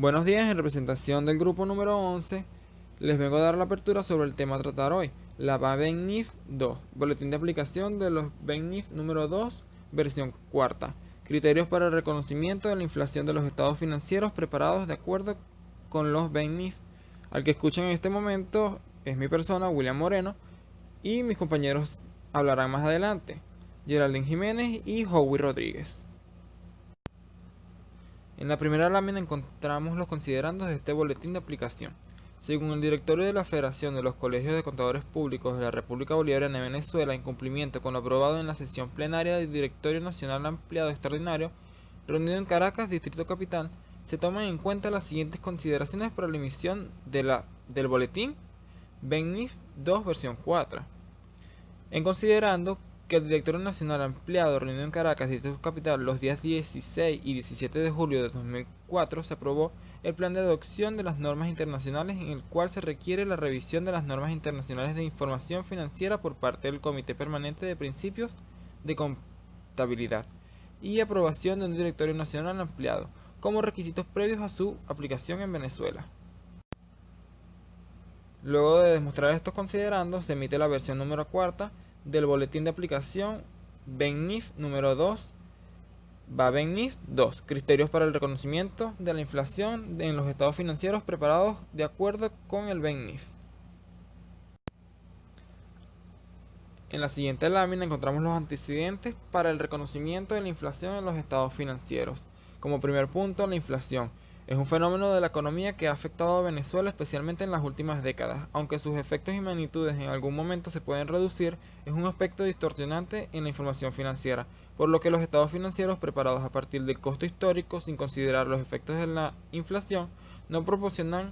Buenos días, en representación del grupo número 11, les vengo a dar la apertura sobre el tema a tratar hoy, la BaBenNIF 2, Boletín de aplicación de los BenNIF número 2, versión cuarta, criterios para el reconocimiento de la inflación de los estados financieros preparados de acuerdo con los BenNIF. Al que escuchan en este momento es mi persona, William Moreno, y mis compañeros hablarán más adelante, Geraldine Jiménez y Howie Rodríguez. En la primera lámina encontramos los considerandos de este boletín de aplicación. Según el directorio de la Federación de los Colegios de Contadores Públicos de la República Bolivariana de Venezuela, en cumplimiento con lo aprobado en la sesión plenaria del Directorio Nacional Ampliado Extraordinario, reunido en Caracas, Distrito Capital, se toman en cuenta las siguientes consideraciones para la emisión del boletín BenNIF 2 versión 4. En considerando que el Directorio Nacional Ampliado reunido en Caracas, Distrito Capital, los días 16 y 17 de julio de 2004, se aprobó el Plan de Adopción de las Normas Internacionales, en el cual se requiere la revisión de las normas internacionales de información financiera por parte del Comité Permanente de Principios de Contabilidad y aprobación de un Directorio Nacional Ampliado, como requisitos previos a su aplicación en Venezuela. Luego de demostrar estos considerandos, se emite la versión número cuarta del boletín de aplicación BenNIF número 2, BaBenNIF 2, criterios para el reconocimiento de la inflación en los estados financieros preparados de acuerdo con el BenNIF. En la siguiente lámina encontramos los antecedentes para el reconocimiento de la inflación en los estados financieros. Como primer punto, la inflación es un fenómeno de la economía que ha afectado a Venezuela especialmente en las últimas décadas. Aunque sus efectos y magnitudes en algún momento se pueden reducir, es un aspecto distorsionante en la información financiera, por lo que los estados financieros preparados a partir del costo histórico sin considerar los efectos de la inflación no proporcionan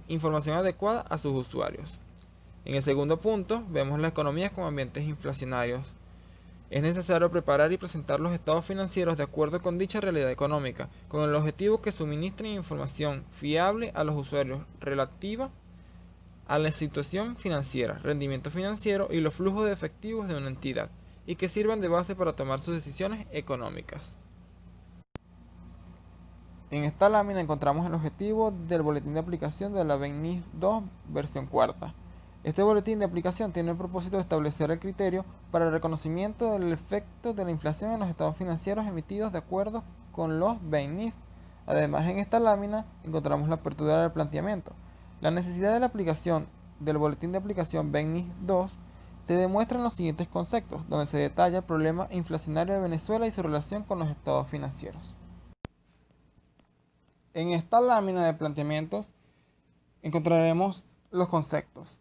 información adecuada a sus usuarios. En el segundo punto, vemos la economía con ambientes inflacionarios. Es necesario preparar y presentar los estados financieros de acuerdo con dicha realidad económica, con el objetivo que suministren información fiable a los usuarios relativa a la situación financiera, rendimiento financiero y los flujos de efectivos de una entidad, y que sirvan de base para tomar sus decisiones económicas. En esta lámina encontramos el objetivo del boletín de aplicación de la BenNIF 2 versión cuarta. Este boletín de aplicación tiene el propósito de establecer el criterio para el reconocimiento del efecto de la inflación en los estados financieros emitidos de acuerdo con los BenNIF. Además, en esta lámina encontramos la apertura del planteamiento. La necesidad de la aplicación del boletín de aplicación BenNIF 2 se demuestra en los siguientes conceptos, donde se detalla el problema inflacionario de Venezuela y su relación con los estados financieros. En esta lámina de planteamientos encontraremos los conceptos.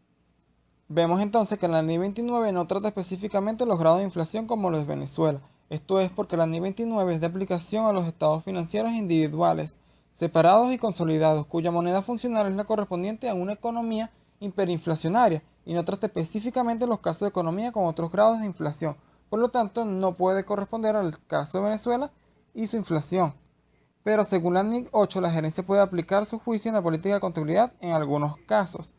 Vemos entonces que la NIF 29 no trata específicamente los grados de inflación como los de Venezuela. Esto es porque la NIF 29 es de aplicación a los estados financieros individuales, separados y consolidados, cuya moneda funcional es la correspondiente a una economía hiperinflacionaria, y no trata específicamente los casos de economía con otros grados de inflación. Por lo tanto, no puede corresponder al caso de Venezuela y su inflación. Pero según la NIF 8, la gerencia puede aplicar su juicio en la política de contabilidad en algunos casos.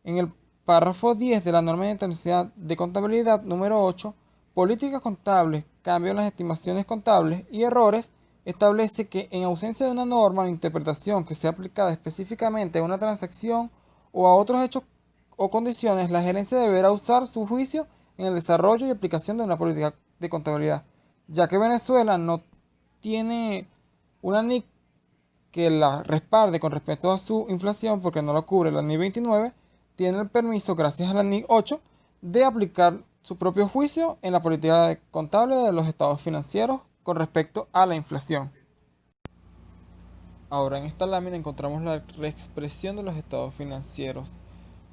En el párrafo 10 de la norma internacional de contabilidad número 8, políticas contables, cambio en las estimaciones contables y errores, establece que en ausencia de una norma o interpretación que sea aplicada específicamente a una transacción o a otros hechos o condiciones, la gerencia deberá usar su juicio en el desarrollo y aplicación de una política de contabilidad, ya que Venezuela no tiene una NIC que la respalde con respecto a su inflación porque no lo cubre la NIF 29, tiene el permiso, gracias a la NIF 8, de aplicar su propio juicio en la política contable de los estados financieros con respecto a la inflación. Ahora en esta lámina encontramos la reexpresión de los estados financieros,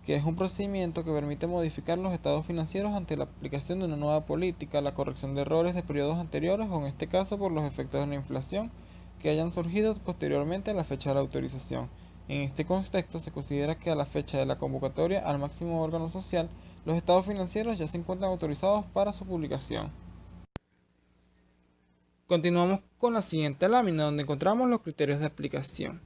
que es un procedimiento que permite modificar los estados financieros ante la aplicación de una nueva política, la corrección de errores de periodos anteriores o en este caso por los efectos de la inflación que hayan surgido posteriormente a la fecha de la autorización. En este contexto se considera que a la fecha de la convocatoria al máximo órgano social, los estados financieros ya se encuentran autorizados para su publicación. Continuamos con la siguiente lámina donde encontramos los criterios de aplicación.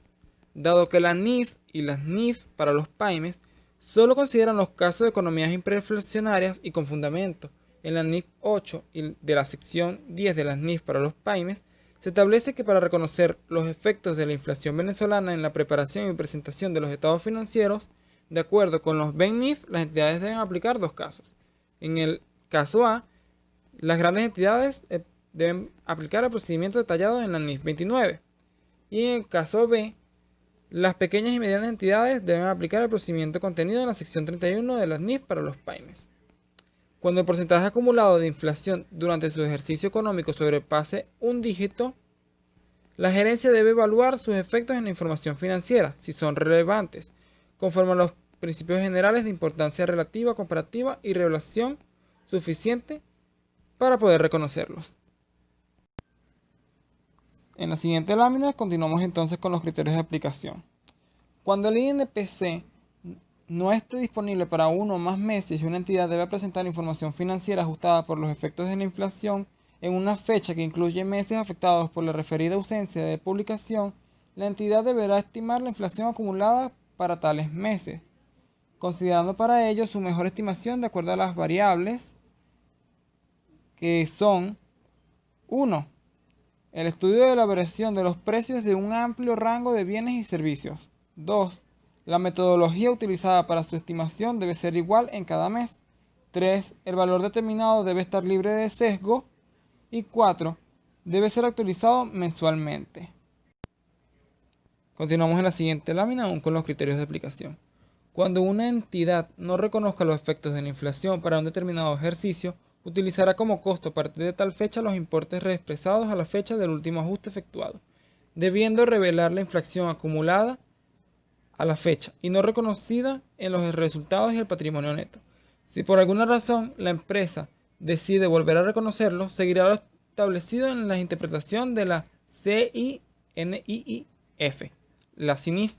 Dado que la NIF y las NIF para los PYMEs solo consideran los casos de economías hiperinflacionarias y con fundamento en la NIF 8 y de la sección 10 de las NIF para los PYMEs, Se establece que para reconocer los efectos de la inflación venezolana en la preparación y presentación de los estados financieros, de acuerdo con los BENIF, las entidades deben aplicar dos casos. En el caso A, las grandes entidades deben aplicar el procedimiento detallado en la NIF 29. Y en el caso B, las pequeñas y medianas entidades deben aplicar el procedimiento contenido en la sección 31 de las NIF para los PYMEs. Cuando el porcentaje acumulado de inflación durante su ejercicio económico sobrepase un dígito, la gerencia debe evaluar sus efectos en la información financiera, si son relevantes, conforme a los principios generales de importancia relativa, comparativa y revelación suficiente para poder reconocerlos. En la siguiente lámina continuamos entonces con los criterios de aplicación. Cuando el INPC no esté disponible para uno o más meses y una entidad debe presentar información financiera ajustada por los efectos de la inflación en una fecha que incluye meses afectados por la referida ausencia de publicación, la entidad deberá estimar la inflación acumulada para tales meses, considerando para ello su mejor estimación de acuerdo a las variables que son 1. El estudio de la variación de los precios de un amplio rango de bienes y servicios. 2. La metodología utilizada para su estimación debe ser igual en cada mes. 3. El valor determinado debe estar libre de sesgo. Y 4. Debe ser actualizado mensualmente. Continuamos en la siguiente lámina aún con los criterios de aplicación. Cuando una entidad no reconozca los efectos de la inflación para un determinado ejercicio, utilizará como costo a partir de tal fecha los importes reexpresados a la fecha del último ajuste efectuado, debiendo revelar la inflación acumulada a la fecha y no reconocida en los resultados y el patrimonio neto. Si por alguna razón la empresa decide volver a reconocerlo, seguirá lo establecido en la interpretación de la CINIIF, la CINIF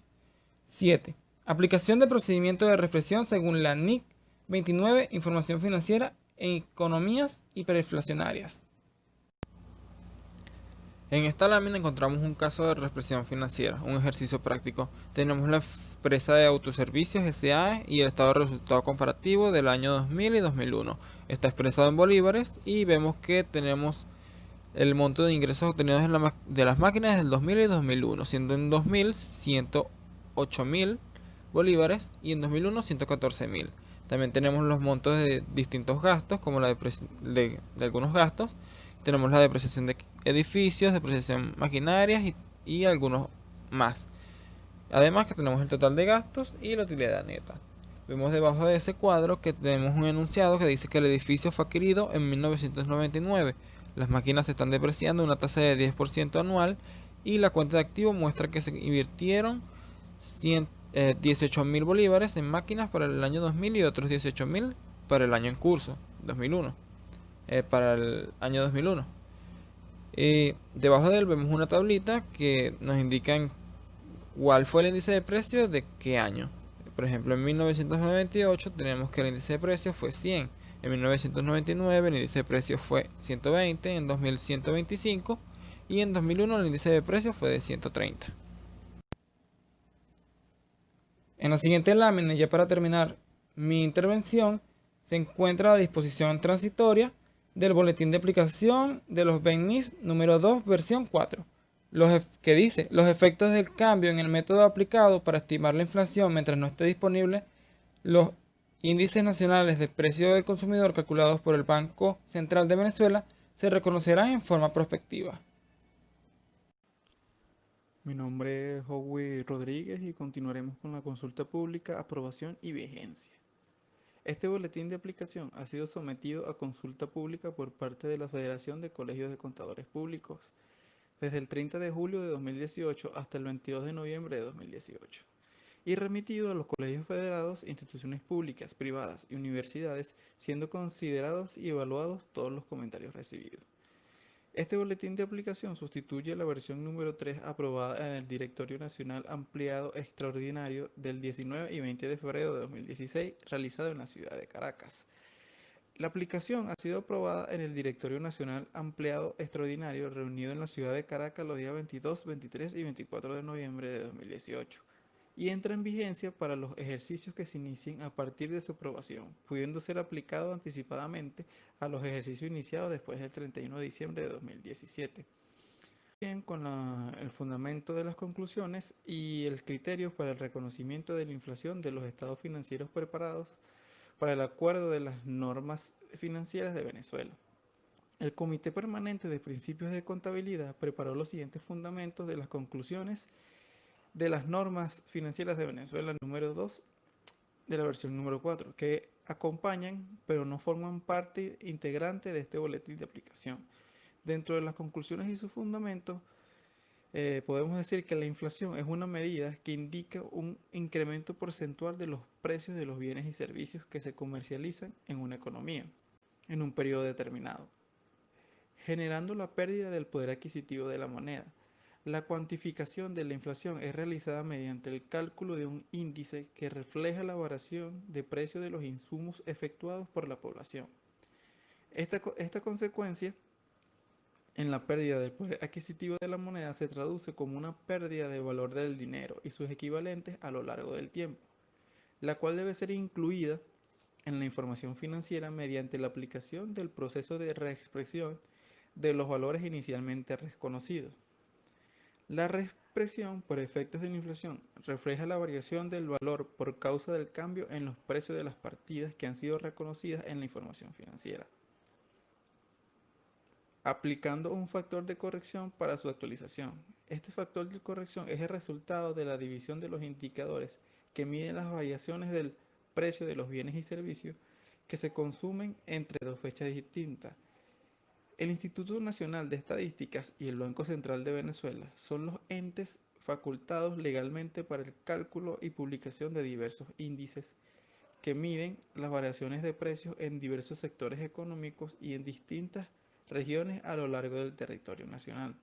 7. Aplicación de procedimiento de reexpresión según la NIC 29, información financiera en economías hiperinflacionarias. En esta lámina encontramos un caso de reexpresión financiera, un ejercicio práctico. Tenemos la empresa de autoservicios S.A. y el estado de resultado comparativo del año 2000 y 2001. Está expresado en bolívares y vemos que tenemos el monto de ingresos obtenidos de las máquinas del 2000 y 2001, siendo en 2000 108.000 bolívares y en 2001 114.000. También tenemos los montos de distintos gastos, como la de algunos gastos. Tenemos la depreciación de edificios, depreciación maquinarias y algunos más. Además que tenemos el total de gastos y la utilidad neta. Vemos debajo de ese cuadro que tenemos un enunciado que dice que el edificio fue adquirido en 1999. Las máquinas se están depreciando a una tasa de 10% anual y la cuenta de activos muestra que se invirtieron 18.000 bolívares en máquinas para el año 2000 y otros 18.000 para el año en curso, 2001. Para el año 2001. Debajo de él vemos una tablita que nos indica cuál fue el índice de precios de qué año. Por ejemplo, en 1998 tenemos que el índice de precios fue 100. En 1999 el índice de precios fue 120, en 2000 125 y en 2001 el índice de precios fue de 130. En la siguiente lámina, ya para terminar mi intervención, se encuentra la disposición transitoria del boletín de aplicación de los BENIF número 2, versión 4, que dice: los efectos del cambio en el método aplicado para estimar la inflación mientras no esté disponible los índices nacionales de precio del consumidor calculados por el Banco Central de Venezuela se reconocerán en forma prospectiva. Mi nombre es Howie Rodríguez y continuaremos con la consulta pública, aprobación y vigencia. Este boletín de aplicación ha sido sometido a consulta pública por parte de la Federación de Colegios de Contadores Públicos desde el 30 de julio de 2018 hasta el 22 de noviembre de 2018 y remitido a los colegios federados, instituciones públicas, privadas y universidades, siendo considerados y evaluados todos los comentarios recibidos. Este boletín de aplicación sustituye la versión número 3 aprobada en el Directorio Nacional Ampliado Extraordinario del 19 y 20 de febrero de 2016, realizado en la ciudad de Caracas. La aplicación ha sido aprobada en el Directorio Nacional Ampliado Extraordinario reunido en la ciudad de Caracas los días 22, 23 y 24 de noviembre de 2018 y entra en vigencia para los ejercicios que se inicien a partir de su aprobación, pudiendo ser aplicado anticipadamente a los ejercicios iniciados después del 31 de diciembre de 2017. Bien, con el fundamento de las conclusiones y el criterio para el reconocimiento de la inflación de los estados financieros preparados para el acuerdo de las normas financieras de Venezuela. El Comité Permanente de Principios de Contabilidad preparó los siguientes fundamentos de las conclusiones de las normas financieras de Venezuela número 2 de la versión número 4, que acompañan pero no forman parte integrante de este boletín de aplicación. Dentro de las conclusiones y sus fundamentos, podemos decir que la inflación es una medida que indica un incremento porcentual de los precios de los bienes y servicios que se comercializan en una economía en un periodo determinado, generando la pérdida del poder adquisitivo de la moneda. La cuantificación de la inflación es realizada mediante el cálculo de un índice que refleja la variación de precio de los insumos efectuados por la población. Esta consecuencia en la pérdida del poder adquisitivo de la moneda se traduce como una pérdida de valor del dinero y sus equivalentes a lo largo del tiempo, la cual debe ser incluida en la información financiera mediante la aplicación del proceso de reexpresión de los valores inicialmente reconocidos. La reexpresión por efectos de la inflación refleja la variación del valor por causa del cambio en los precios de las partidas que han sido reconocidas en la información financiera, aplicando un factor de corrección para su actualización. Este factor de corrección es el resultado de la división de los indicadores que miden las variaciones del precio de los bienes y servicios que se consumen entre dos fechas distintas. El Instituto Nacional de Estadísticas y el Banco Central de Venezuela son los entes facultados legalmente para el cálculo y publicación de diversos índices que miden las variaciones de precios en diversos sectores económicos y en distintas regiones a lo largo del territorio nacional,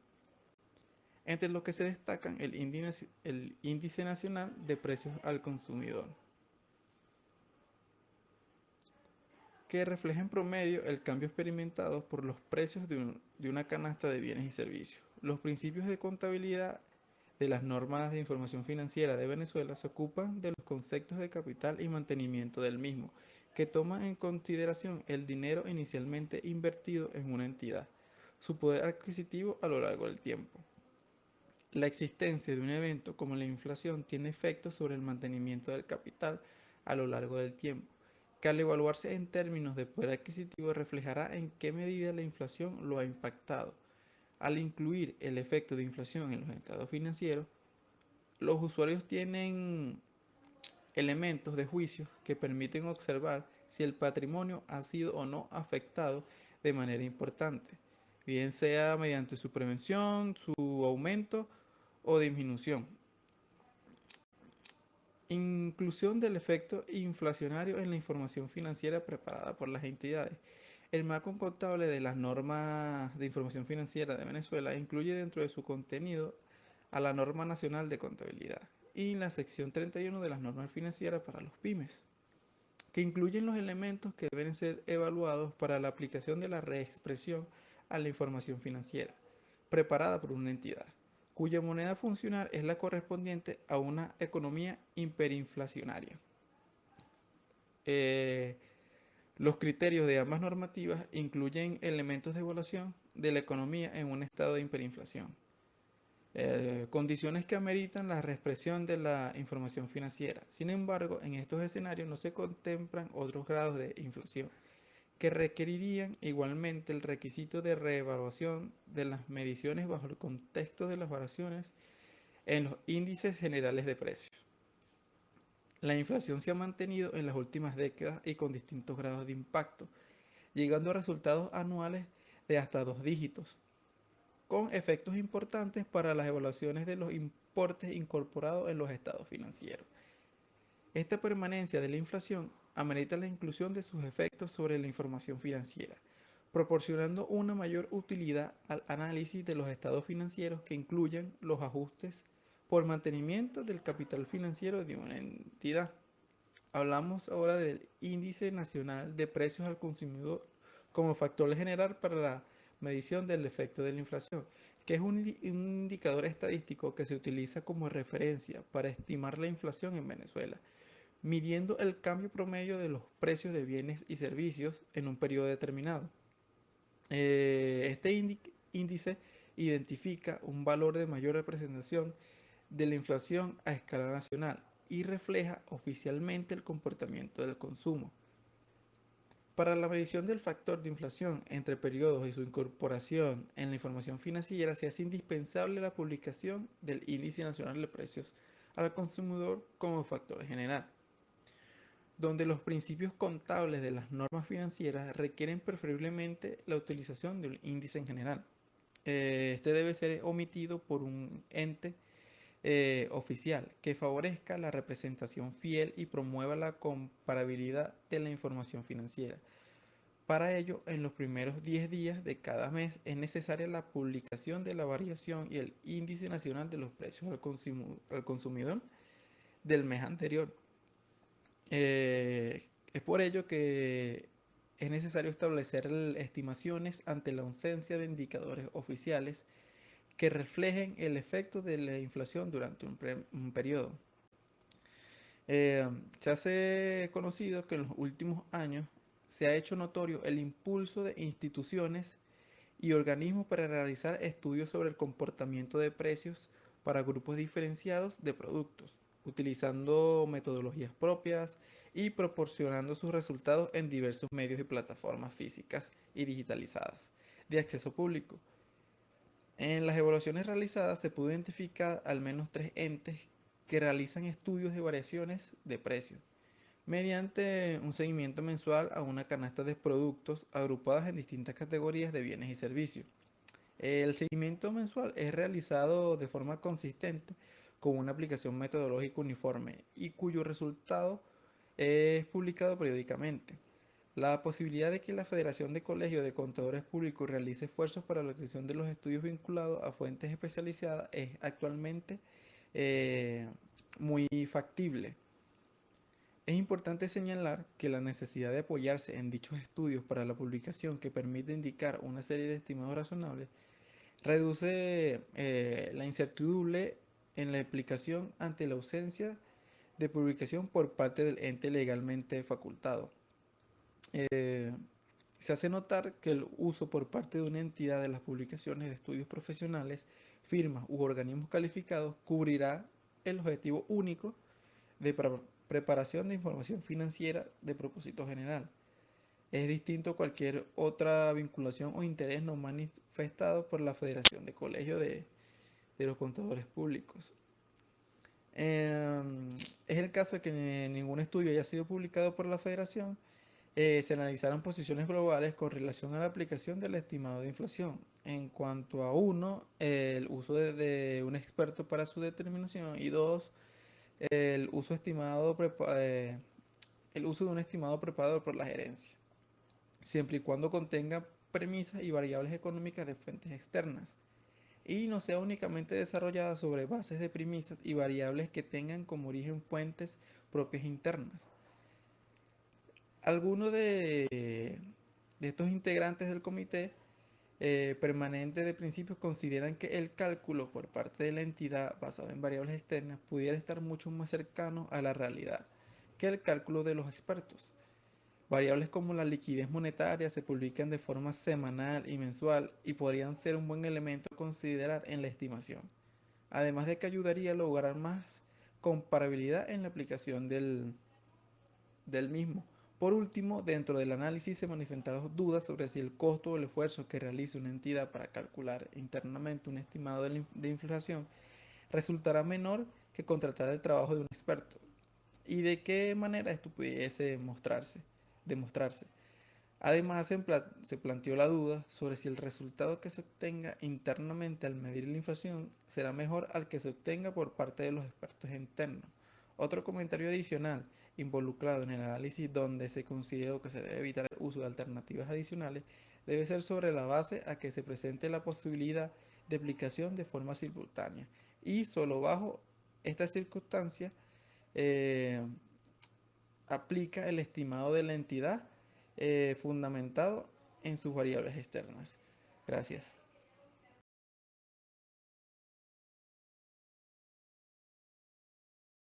entre los que se destacan el Índice Nacional de Precios al Consumidor, que refleja en promedio el cambio experimentado por los precios de una canasta de bienes y servicios. Los principios de contabilidad de las normas de información financiera de Venezuela se ocupan de los conceptos de capital y mantenimiento del mismo, que toman en consideración el dinero inicialmente invertido en una entidad, su poder adquisitivo a lo largo del tiempo. La existencia de un evento como la inflación tiene efectos sobre el mantenimiento del capital a lo largo del tiempo, que al evaluarse en términos de poder adquisitivo reflejará en qué medida la inflación lo ha impactado. Al incluir el efecto de inflación en los estados financieros, los usuarios tienen elementos de juicio que permiten observar si el patrimonio ha sido o no afectado de manera importante, bien sea mediante su prevención, su aumento o disminución. Inclusión del efecto inflacionario en la información financiera preparada por las entidades. El marco contable de las normas de información financiera de Venezuela incluye dentro de su contenido a la Norma Nacional de Contabilidad y la sección 31 de las normas financieras para los pymes, que incluyen los elementos que deben ser evaluados para la aplicación de la reexpresión a la información financiera, preparada por una entidad, cuya moneda funcional es la correspondiente a una economía hiperinflacionaria. Eh, los criterios de ambas normativas incluyen elementos de evaluación de la economía en un estado de hiperinflación, condiciones que ameritan la reexpresión de la información financiera. Sin embargo, en estos escenarios no se contemplan otros grados de inflación que requerirían igualmente el requisito de reevaluación de las mediciones bajo el contexto de las variaciones en los índices generales de precios. La inflación se ha mantenido en las últimas décadas y con distintos grados de impacto, llegando a resultados anuales de hasta 2 dígitos, con efectos importantes para las evaluaciones de los importes incorporados en los estados financieros. Esta permanencia de la inflación amerita la inclusión de sus efectos sobre la información financiera, proporcionando una mayor utilidad al análisis de los estados financieros que incluyan los ajustes por mantenimiento del capital financiero de una entidad. Hablamos ahora del Índice Nacional de Precios al Consumidor como factor general para la medición del efecto de la inflación, que es un indicador estadístico que se utiliza como referencia para estimar la inflación en Venezuela, midiendo el cambio promedio de los precios de bienes y servicios en un periodo determinado. Este índice identifica un valor de mayor representación de la inflación a escala nacional y refleja oficialmente el comportamiento del consumo. Para la medición del factor de inflación entre periodos y su incorporación en la información financiera se hace indispensable la publicación del Índice Nacional de Precios al Consumidor como factor general, donde los principios contables de las normas financieras requieren preferiblemente la utilización de un índice en general. Este debe ser omitido por un ente oficial que favorezca la representación fiel y promueva la comparabilidad de la información financiera. Para ello, en los primeros 10 días de cada mes es necesaria la publicación de la variación y el índice nacional de los precios al consumidor del mes anterior. Es por ello que es necesario establecer estimaciones ante la ausencia de indicadores oficiales que reflejen el efecto de la inflación durante un periodo. Se hace conocido que en los últimos años se ha hecho notorio el impulso de instituciones y organismos para realizar estudios sobre el comportamiento de precios para grupos diferenciados de productos, utilizando metodologías propias y proporcionando sus resultados en diversos medios y plataformas físicas y digitalizadas de acceso público. En las evaluaciones realizadas se pudo identificar al menos 3 entes que realizan estudios de variaciones de precios mediante un seguimiento mensual a una canasta de productos agrupadas en distintas categorías de bienes y servicios. El seguimiento mensual es realizado de forma consistente con una aplicación metodológica uniforme y cuyo resultado es publicado periódicamente. La posibilidad de que la Federación de Colegios de Contadores Públicos realice esfuerzos para la obtención de los estudios vinculados a fuentes especializadas es actualmente eh, muy factible. Es importante señalar que la necesidad de apoyarse en dichos estudios para la publicación que permite indicar una serie de estimados razonables reduce la incertidumbre en la aplicación ante la ausencia de publicación por parte del ente legalmente facultado. Eh, Se hace notar que el uso por parte de una entidad de las publicaciones de estudios profesionales, firmas u organismos calificados cubrirá el objetivo único de preparación de información financiera de propósito general. Es distinto a cualquier otra vinculación o interés no manifestado por la Federación de Colegios de los Contadores Públicos. Es el caso de que ningún estudio haya sido publicado por la Federación. Se analizaron posiciones globales con relación a la aplicación del estimado de inflación. En cuanto a uno, el uso de un experto para su determinación y dos, el uso el uso de un estimado preparado por la gerencia, siempre y cuando contenga premisas y variables económicas de fuentes externas y no sea únicamente desarrollada sobre bases de premisas y variables que tengan como origen fuentes propias internas. Algunos de estos integrantes del comité permanente de principios consideran que el cálculo por parte de la entidad basado en variables externas pudiera estar mucho más cercano a la realidad que el cálculo de los expertos. Variables como la liquidez monetaria se publican de forma semanal y mensual y podrían ser un buen elemento a considerar en la estimación, además de que ayudaría a lograr más comparabilidad en la aplicación del mismo. Por último, dentro del análisis se manifestaron dudas sobre si el costo o el esfuerzo que realiza una entidad para calcular internamente un estimado de inflación resultará menor que contratar el trabajo de un experto y de qué manera esto pudiese demostrarse. Además, se planteó la duda sobre si el resultado que se obtenga internamente al medir la inflación será mejor al que se obtenga por parte de los expertos internos. Otro comentario adicional involucrado en el análisis donde se consideró que se debe evitar el uso de alternativas adicionales debe ser sobre la base a que se presente la posibilidad de aplicación de forma simultánea y solo bajo esta circunstancia eh, aplica el estimado de la entidad fundamentado en sus variables externas. Gracias.